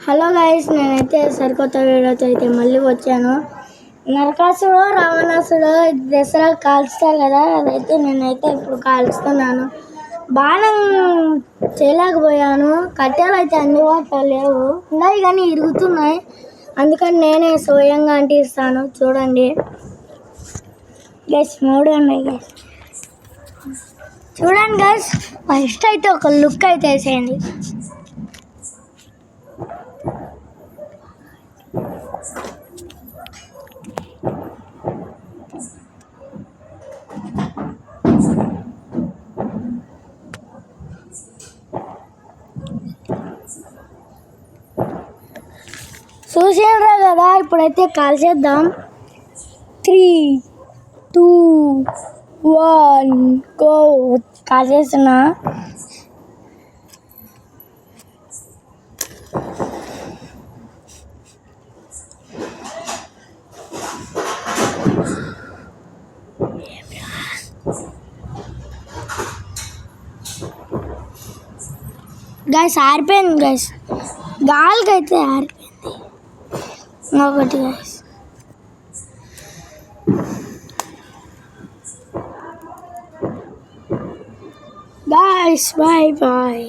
Hello guys, నేనైతే సరికొత్త వీడియోతో అయితే మళ్ళీ వచ్చాను. నరకాసుడు రావణాసుడు దసరా కాల్స్తారు కదా, అదైతే నేనైతే ఇప్పుడు కాల్స్తున్నాను. బాణం చేయలేకపోయాను, కట్టెలు అయితే అందుబాటులో లేవు, ఉన్నాయి కానీ ఇరుగుతున్నాయి. అందుకని నేనే స్వయంగా అంటిస్తాను. చూడండి గైస్, 3 ఉన్నాయి గైస్. చూడండి గైస్, ఫస్ట్ అయితే ఒక లుక్ అయితే వేసేయండి. చూసారా కదా, ఇప్పుడైతే కాల్ చేద్దాం. 3, 2, 1 గో. కాల్ చేస్తున్నా. గైస్ ఆరిపోయింది గైస్, గాలికి అయితే ఆరిపోయింది ఒకటి గైస్. Guys, bye bye.